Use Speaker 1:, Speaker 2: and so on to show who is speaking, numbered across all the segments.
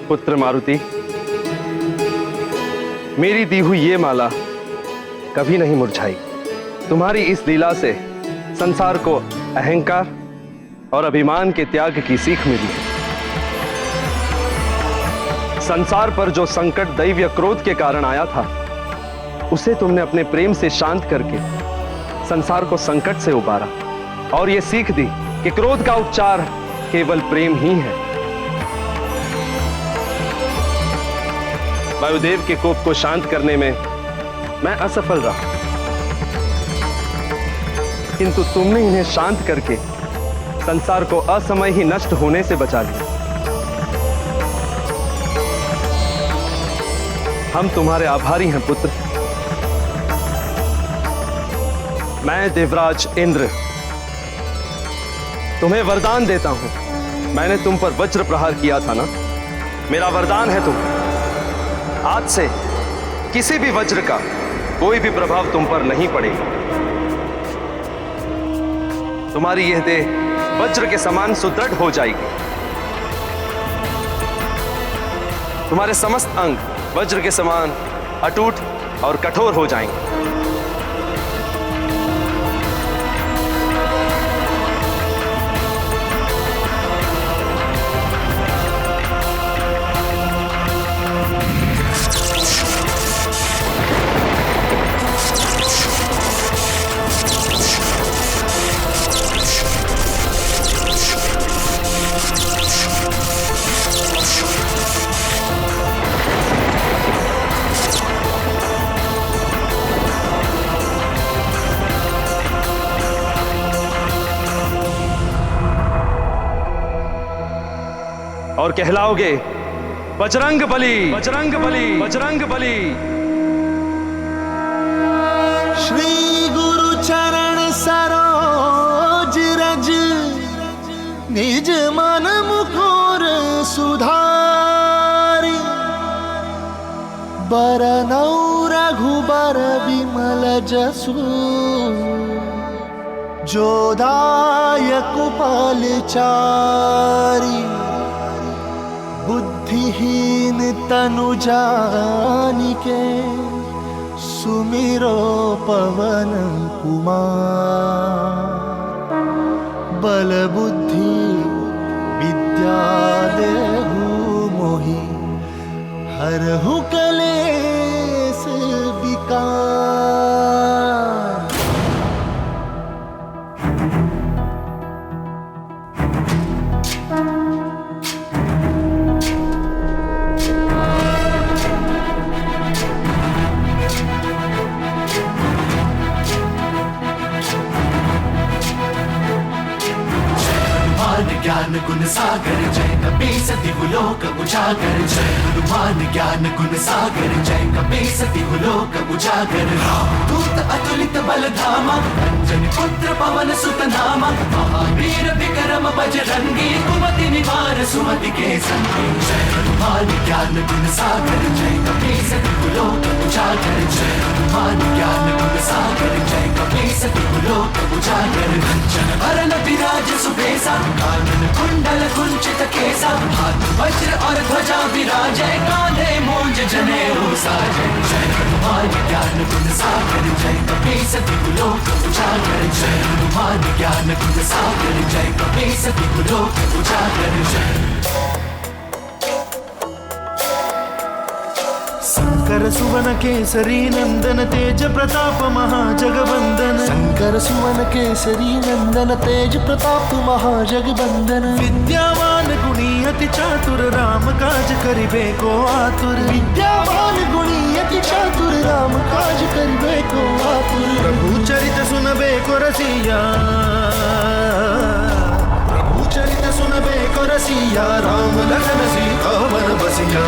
Speaker 1: पुत्र मारुति, मेरी दी हुई ये माला कभी नहीं मुरझाई। तुम्हारी इस लीला से संसार को अहंकार और अभिमान के त्याग की सीख मिली। संसार पर जो संकट दैवीय क्रोध के कारण आया था, उसे तुमने अपने प्रेम से शांत करके संसार को संकट से उबारा और यह सीख दी कि क्रोध का उपचार केवल प्रेम ही है। वायुदेव के कोप को शांत करने में मैं असफल रहा, किंतु तुमने इन्हें शांत करके संसार को असमय ही नष्ट होने से बचा लिया। हम तुम्हारे आभारी हैं पुत्र। मैं देवराज इंद्र तुम्हें वरदान देता हूं। मैंने तुम पर वज्र प्रहार किया था ना, मेरा वरदान है तुम। आज से किसी भी वज्र का कोई भी प्रभाव तुम पर नहीं पड़ेगा। तुम्हारी यह देह वज्र के समान सुदृढ़ हो जाएगी। तुम्हारे समस्त अंग वज्र के समान अटूट और कठोर हो जाएंगे। और कहलाओगे बजरंग बली, बजरंग बली, बजरंग बली।
Speaker 2: श्री गुरु चरण सरोज रज, निज मन मुकुर सुधारी। बरनौ रघुबर विमल जसु, जो दायक फलचारी। बुद्धिहीन तनु जानिके, सुमिरो पवन कुमार। बल बुद्धि विद्या देहु मोहि, हरहु कलेस विकार।
Speaker 3: ज्ञान गुण सागर जय कपीस तिहुलोक उजागर। जय हनुमान ज्ञान गुण सागर जय कपीस तिहुलोक उजागर। दूत अतुलित बल धामा, अंजनी पुत्र पवन सुत नामा। महावीर विक्रम बजरंगी, कुमति निवार सुमति के संगी। जय हनुमान ज्ञान गुण सागर जय कपीस तिहुलोक उजागर। जय हनुमान ज्ञान गुण सागर जय कपीस तिहुलोक उजागर। कंचन वरन विराज सुबेसा, कानन कुंडल कुंचित केसा। हाथ वज्र और ध्वजा विराजे, कांधे मूंज जनेऊ साजे। जय हनुमान ज्ञान गुण सागर जय कपीस तिहुलोक उजागर। जय हनुमान ज्ञान गुण सागर जय कपीस तिहुलोक उजागर। जय
Speaker 2: शंकर सुवन केसरी नंदन, तेज प्रताप महाजगवंदन। शंकर सुवन केसरी नंदन, तेज प्रताप महाजगवंदन। विद्यावान गुणी अति चातुर, राम काज करिबे को आतुर। विद्यावान गुणी अति चातुर, राम काज करिबे को आतुर। प्रभु चरित सुनबे को रसिया, प्रभु चरित सुनबे को रसिया। राम लखन सीता मन बसिया।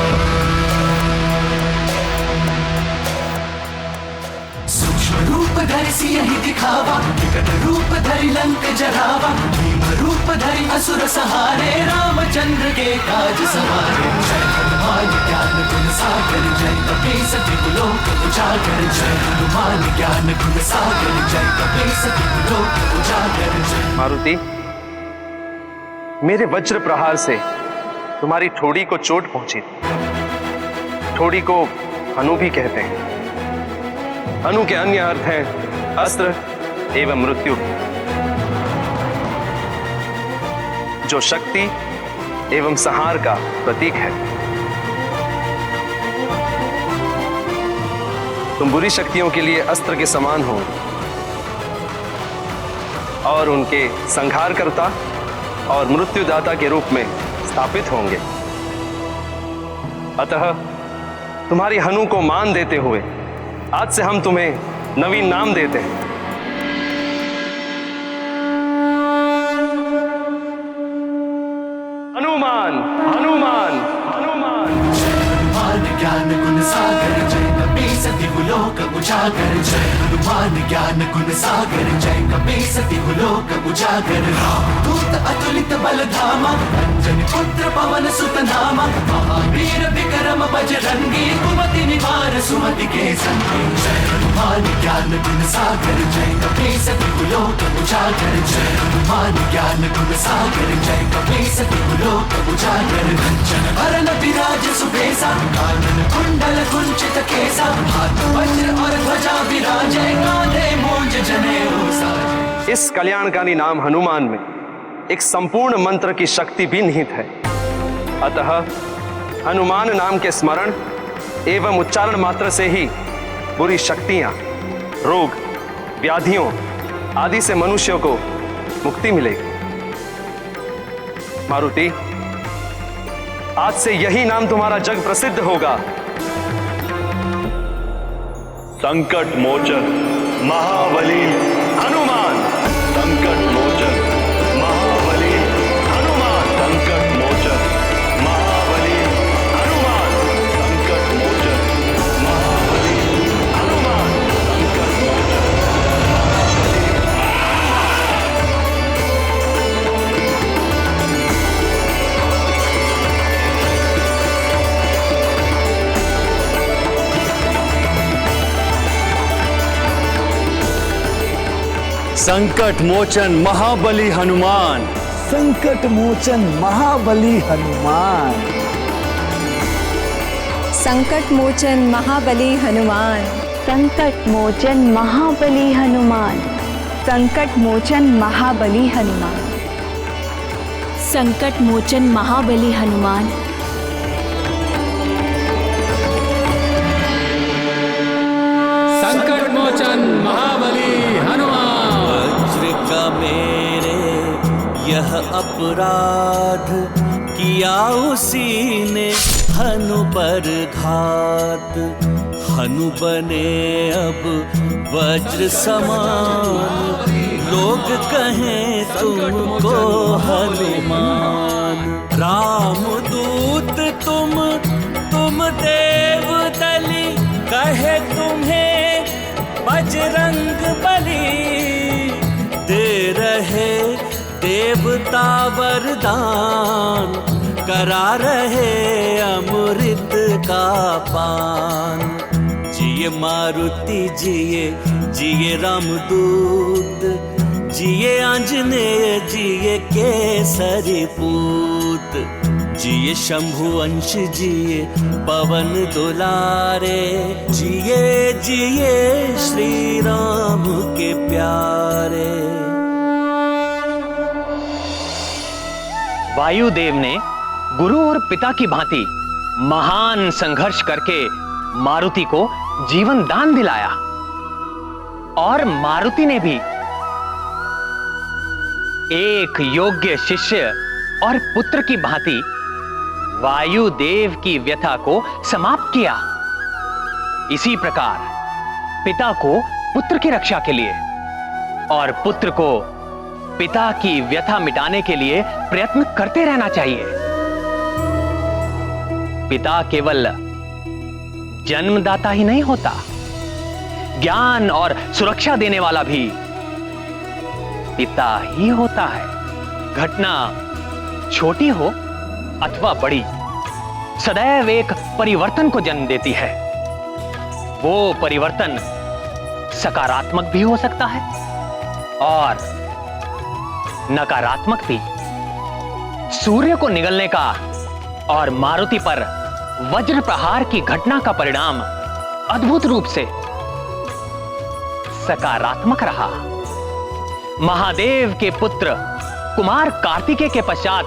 Speaker 3: रूप धरि सियहि दिखावा, विकट रूप धरि लंक जरावा। भीम रूप धरि असुर सहारे, रामचंद्र के काज सवारे। जय हनुमान ज्ञान गुण सागर जय कपीस तिहुलोक उजागर। जय हनुमान ज्ञान गुण सागर जय कपीस तिहुलोक उजागर।
Speaker 1: मारुति, मेरे वज्र प्रहार से तुम्हारी ठोड़ी को चोट पहुंची। ठोड़ी को हनु भी कहते हैं। हनु के अन्य अर्थ हैं अस्त्र एवं मृत्यु, जो शक्ति एवं संहार का प्रतीक है। तुम बुरी शक्तियों के लिए अस्त्र के समान हो और उनके संहारकर्ता और मृत्युदाता के रूप में स्थापित होंगे। अतः तुम्हारी हनु को मान देते हुए आज से हम तुम्हें नवीन नाम देते हैं। हनुमान हनुमान हनुमान।
Speaker 3: हनुमान ज्ञान गुण सागर जय कपीसति लोक उजागर। जय हनुमान ज्ञान गुण सागर जय कपीसति लोक उजागर। दूत अतुलित बल धामा अंजनी पुत्र पवन सुत नामा। महावीर विक्रम बजरंगी कुमति निवार सुमति के संगी। जय हनुमान ज्ञान गुण सागर जय कपीसति लोक उजागर। जय हनुमान ज्ञान गुण सागर जय कपीसति लोक उजागर। कंचन वरन विराज सुबेसा कानन कुंडल कुंचित केसा। हाथ वज्र और ध्वजा विराजे कांधे मूंज जनेऊ साजे।
Speaker 1: इस कल्याणकारी नाम हनुमान में एक संपूर्ण मंत्र की शक्ति भी निहित है। अतः हनुमान नाम के स्मरण एवं उच्चारण मात्र से ही बुरी शक्तियां, रोग, व्याधियों आदि से मनुष्यों को मुक्ति मिलेगी। मारुति, आज से यही नाम तुम्हारा जग प्रसिद्ध होगा।
Speaker 4: संकट मोचन महाबली हनुमान। संकट मोचन महाबली हनुमान। संकट मोचन महाबली हनुमान। संकट मोचन महाबली हनुमान। संकट मोचन
Speaker 5: संकट मोचन महाबली हनुमान।
Speaker 6: संकट मोचन महाबली हनुमान।
Speaker 7: संकट मोचन महाबली हनुमान।
Speaker 8: संकट मोचन महाबली हनुमान।
Speaker 7: संकट मोचन महाबली हनुमान।
Speaker 8: संकट मोचन महाबली हनुमान।
Speaker 9: संकट मोचन महाबली हनुमान।
Speaker 2: वज्र का मेरे यह अपराध किया उसी ने हनु पर घात। हनु बने अब वज्र समान, लोग कहें तुमको हनुमान। राम दूत तुम देव दली, कहे तुम्हें बजरंग बली। दे रहे देवता वरदान, करा रहे अमृत का पान। जिए मारुति जिए जिए रामदूत, जिए आंजनेय जिए केसरी पूत। जिए शंभु अंश जिए पवन दुलारे, जिए जिए श्री राम के प्यारे।
Speaker 5: वायुदेव ने गुरु और पिता की भांति महान संघर्ष करके मारुति को जीवन दान दिलाया, और मारुति ने भी एक योग्य शिष्य और पुत्र की भांति वायुदेव की व्यथा को समाप्त किया। इसी प्रकार पिता को पुत्र की रक्षा के लिए और पुत्र को पिता की व्यथा मिटाने के लिए प्रयत्न करते रहना चाहिए। पिता केवल जन्मदाता ही नहीं होता, ज्ञान और सुरक्षा देने वाला भी पिता ही होता है। घटना छोटी हो अथवा बड़ी, सदैव एक परिवर्तन को जन्म देती है। वो परिवर्तन सकारात्मक भी हो सकता है और नकारात्मक भी। सूर्य को निगलने का और मारुति पर वज्र प्रहार की घटना का परिणाम अद्भुत रूप से सकारात्मक रहा। महादेव के पुत्र कुमार कार्तिकेय के पश्चात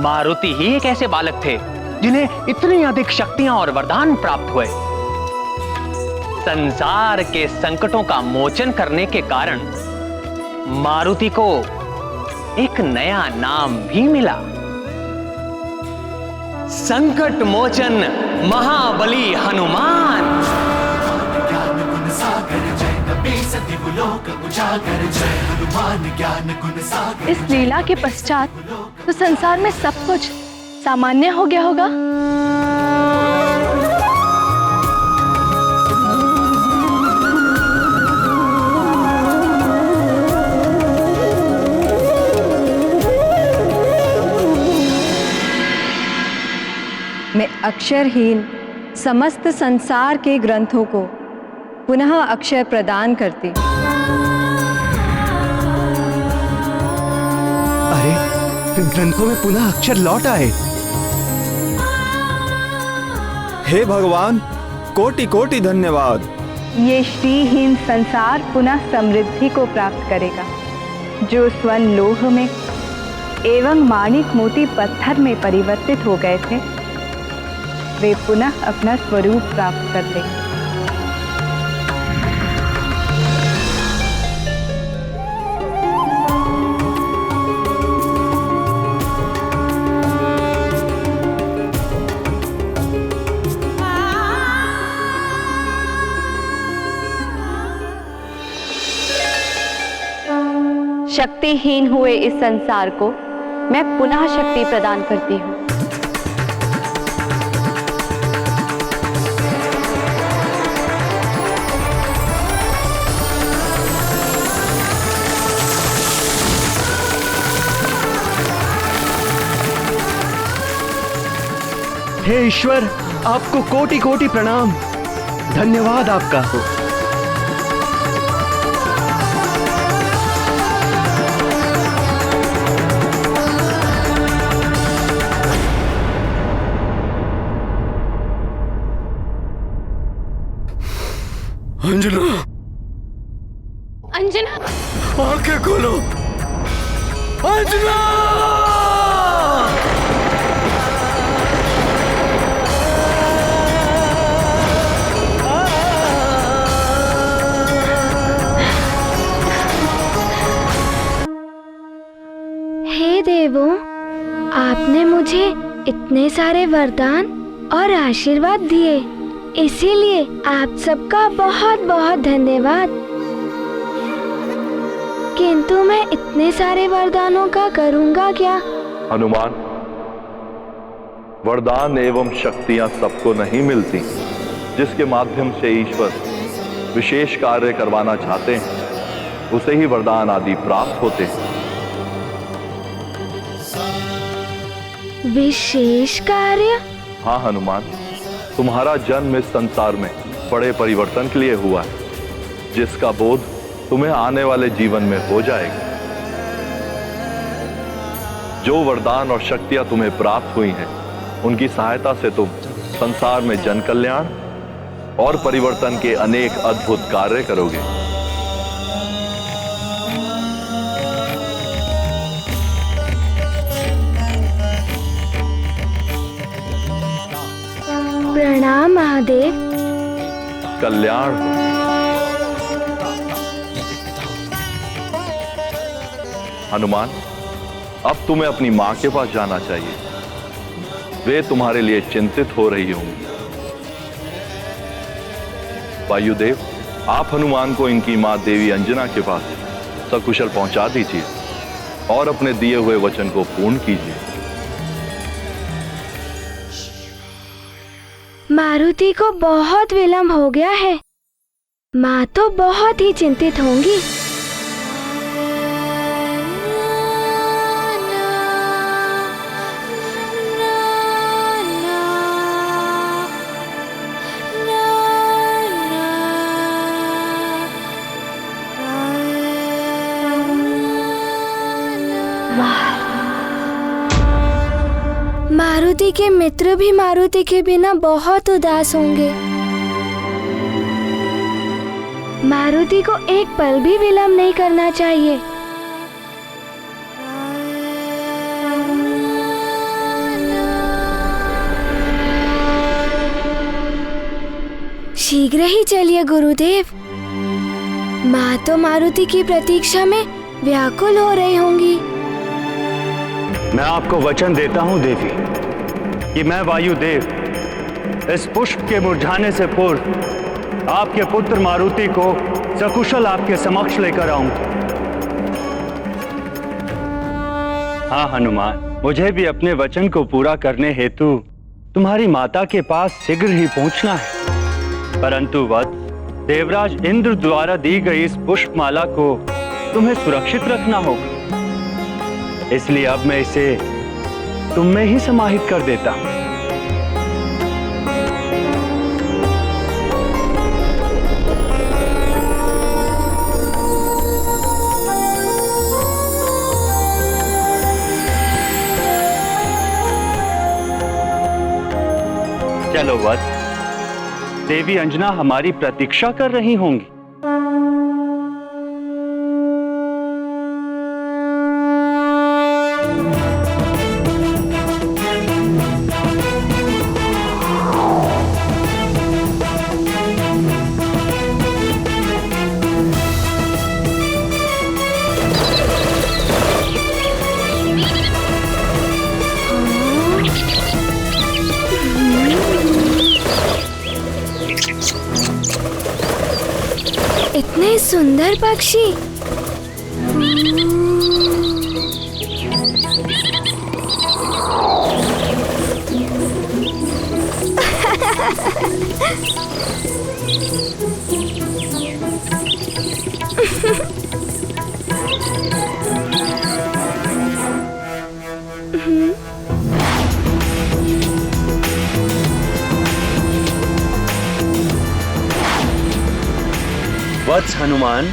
Speaker 5: मारुति ही एक ऐसे बालक थे जिन्हें इतनी अधिक शक्तियां और वरदान प्राप्त हुए। संसार के संकटों का मोचन करने के कारण मारुति को एक नया नाम भी मिला, संकट मोचन महाबली हनुमान।
Speaker 3: ज्ञान गुण सागर जय कपीस तिहु लोक उजागर जय हनुमान ज्ञान गुण सागर।
Speaker 7: इस लीला के पश्चात तो संसार में सब कुछ सामान्य हो गया होगा। मैं अक्षरहीन समस्त संसार के ग्रंथों को पुनः अक्षर प्रदान करती।
Speaker 10: अरे, ग्रंथों में पुनः अक्षर लौट आए। हे भगवान, कोटि कोटि धन्यवाद।
Speaker 7: ये श्रीहीन संसार पुनः समृद्धि को प्राप्त करेगा। जो स्वर्ण लोह में एवं माणिक मोती पत्थर में परिवर्तित हो गए थे, वे पुनः अपना स्वरूप प्राप्त कर लेंगे। शक्तिहीन हुए इस संसार को मैं पुनः शक्ति प्रदान करती हूँ।
Speaker 1: हे ईश्वर, आपको कोटि कोटि प्रणाम। धन्यवाद आपका।
Speaker 10: अंजना,
Speaker 8: अंजना,
Speaker 10: आंखें खोलो। अंजना!
Speaker 8: हे देवों, आपने मुझे इतने सारे वरदान और आशीर्वाद दिए, इसीलिए आप सबका बहुत बहुत धन्यवाद। किंतु मैं इतने सारे वरदानों का करूंगा क्या?
Speaker 4: हनुमान, वरदान एवं शक्तियां सबको नहीं मिलती। जिसके माध्यम से ईश्वर विशेष कार्य करवाना चाहते हैं, उसे ही वरदान आदि प्राप्त होते हैं।
Speaker 8: विशेष कार्य?
Speaker 4: हाँ हनुमान, तुम्हारा जन्म इस संसार में बड़े परिवर्तन के लिए हुआ है, जिसका बोध तुम्हें आने वाले जीवन में हो जाएगा। जो वरदान और शक्तियां तुम्हें प्राप्त हुई हैं, उनकी सहायता से तुम संसार में जन कल्याण और परिवर्तन के अनेक अद्भुत कार्य करोगे।
Speaker 8: प्रणाम महादेव।
Speaker 4: कल्याण हो। हनुमान, अब तुम्हें अपनी मां के पास जाना चाहिए। वे तुम्हारे लिए चिंतित हो रही होंगी। वायुदेव, आप हनुमान को इनकी मां देवी अंजना के पास सकुशल पहुंचा दीजिए और अपने दिए हुए वचन को पूर्ण कीजिए।
Speaker 8: मारुति को बहुत विलंब हो गया है। माँ तो बहुत ही चिंतित होंगी। मारुति के मित्र भी मारुति के बिना बहुत उदास होंगे। मारुति को एक पल भी विलंब नहीं करना चाहिए। शीघ्र ही चलिए गुरुदेव। माँ तो मारुति की प्रतीक्षा में व्याकुल हो रही होंगी।
Speaker 10: मैं आपको वचन देता हूं देवी कि मैं वायुदेव इस पुष्प के मुरझाने से पूर्व आपके पुत्र मारुति को सकुशल आपके समक्ष लेकर आऊंगा। हाँ हनुमान, मुझे भी अपने वचन को पूरा करने हेतु तुम्हारी माता के पास शीघ्र ही पहुंचना है, परंतु वत्स, देवराज इंद्र द्वारा दी गई इस पुष्पमाला को तुम्हें सुरक्षित रखना होगा। इसलिए अब मैं इसे तुम में ही समाहित कर देता हूं। चलो वत्स, देवी अंजना हमारी प्रतीक्षा कर रही होंगी।
Speaker 8: इतने सुंदर पक्षी।
Speaker 10: वत्स हनुमान,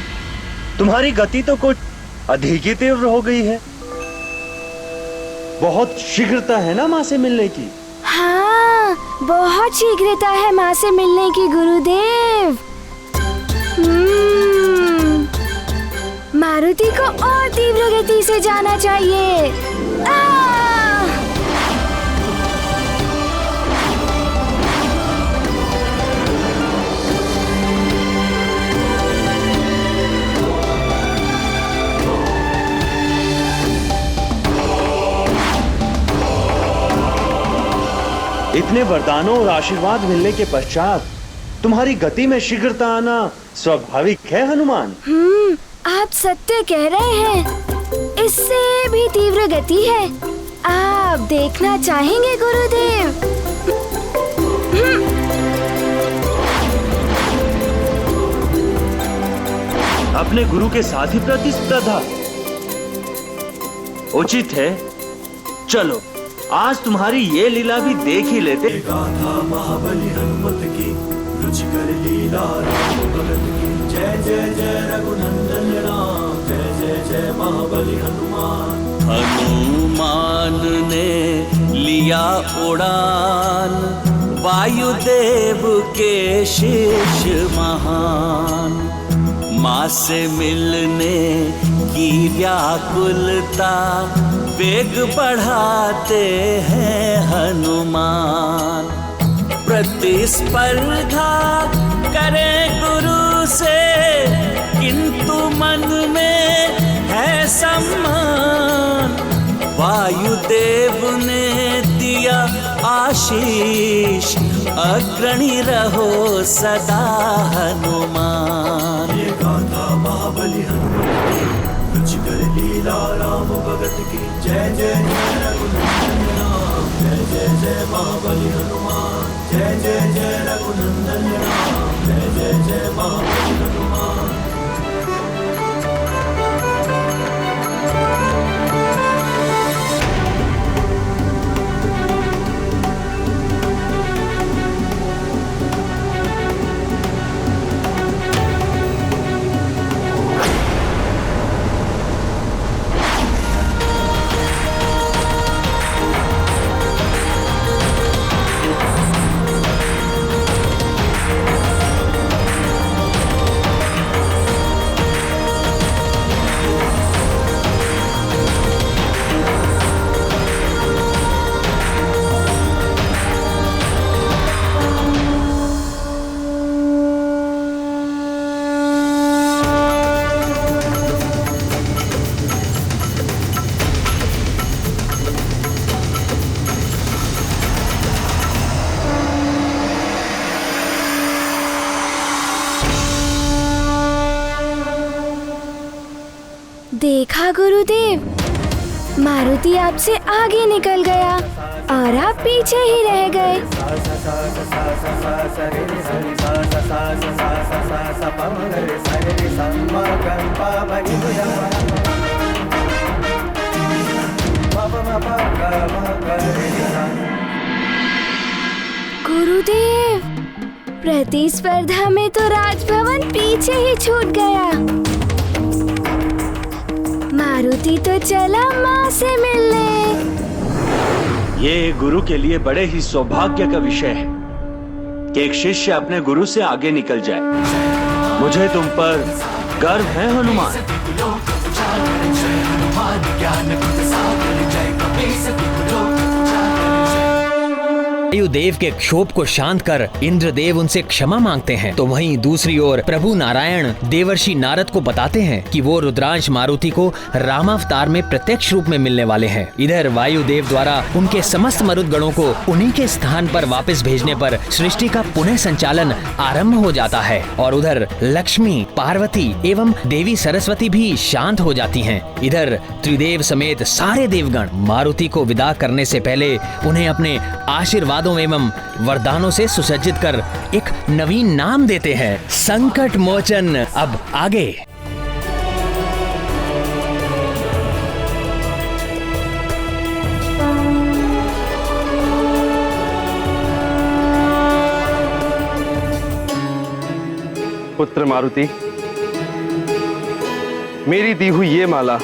Speaker 10: तुम्हारी गति तो कुछ अधिक ही तीव्र हो गई है। बहुत शीघ्रता है ना माँ से मिलने की।
Speaker 8: हाँ, बहुत शीघ्रता है माँ से मिलने की गुरुदेव। मारुति को और तीव्र गति से जाना चाहिए।
Speaker 10: इतने वरदानों और आशीर्वाद मिलने के पश्चात तुम्हारी गति में शीघ्रता आना स्वाभाविक है हनुमान।
Speaker 8: आप सत्य कह रहे हैं। इससे भी तीव्र गति है। आप देखना चाहेंगे गुरुदेव?
Speaker 10: अपने गुरु के साथ ही प्रतिस्पर्धा उचित है। चलो आज तुम्हारी ये लीला भी देख ही लेते।
Speaker 3: गाथा महाबली हनुमत की, रुचिकर लीला राम भगत की। जय जय जय रघुनंदन राम, जय जय जय महाबली हनुमान।
Speaker 11: हनुमान ने लिया उड़ान, वायुदेव के शिष्य महान। माँ से मिलने की व्याकुलता वेग बढ़ाते हैं हनुमान। प्रतिस्पर्धा करे गुरु से, किंतु मन में है सम्मान। वायुदेव ने दिया आशीष, अग्रणी रहो सदा हनुमान।
Speaker 3: ये गाथा महाबली हनुमत की, रुचिकर लीला राम भगत की। जय जय जय रघुनंदन राम, जय जय जय महाबली हनुमान। जय जय जय रघुनंदन राम, जय जय जय महाबली हनुमान।
Speaker 8: देखा गुरुदेव, मारुति आपसे आगे निकल गया और आप पीछे ही रह गए। गुरुदेव, प्रतिस्पर्धा में तो राजभवन पीछे ही छूट गया। मारुति तो चला माँ से मिलने।
Speaker 10: ये गुरु के लिए बड़े ही सौभाग्य का विषय है कि एक शिष्य अपने गुरु से आगे निकल जाए। मुझे तुम पर गर्व है हनुमान।
Speaker 12: वायुदेव के क्षोभ को शांत कर इंद्रदेव उनसे क्षमा मांगते हैं, तो वहीं दूसरी ओर प्रभु नारायण देवर्षि नारद को बताते हैं कि वो रुद्रांश मारुति को रामावतार में प्रत्यक्ष रूप में मिलने वाले हैं। इधर वायुदेव द्वारा उनके समस्त मरुद गणों को उन्हीं के स्थान पर वापस भेजने पर सृष्टि का पुनः संचालन आरंभ हो जाता है और उधर लक्ष्मी, पार्वती एवं देवी सरस्वती भी शांत हो जाती हैं। इधर त्रिदेव समेत सारे देवगण मारुति को विदा करने से पहले उन्हें अपने आशीर्वादों एवं वरदानों से सुसज्जित कर एक नवीन नाम देते हैं, संकट मोचन। अब आगे।
Speaker 1: पुत्र मारुति, मेरी दी हुई ये माला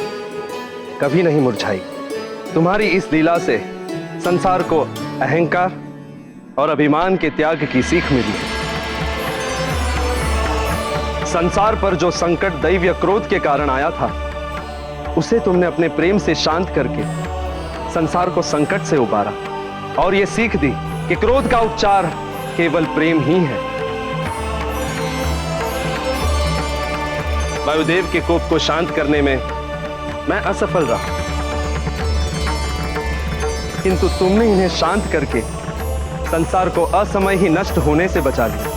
Speaker 1: कभी नहीं मुरझाई। तुम्हारी इस लीला से संसार को अहंकार और अभिमान के त्याग की सीख मिली। संसार पर जो संकट दैव या क्रोध के कारण आया था, उसे तुमने अपने प्रेम से शांत करके संसार को संकट से उबारा और यह सीख दी कि क्रोध का उपचार केवल प्रेम ही है। वायुदेव के कोप को शांत करने में मैं असफल रहा, किंतु तुमने इन्हें शांत करके संसार को असमय ही नष्ट होने से बचा लिया।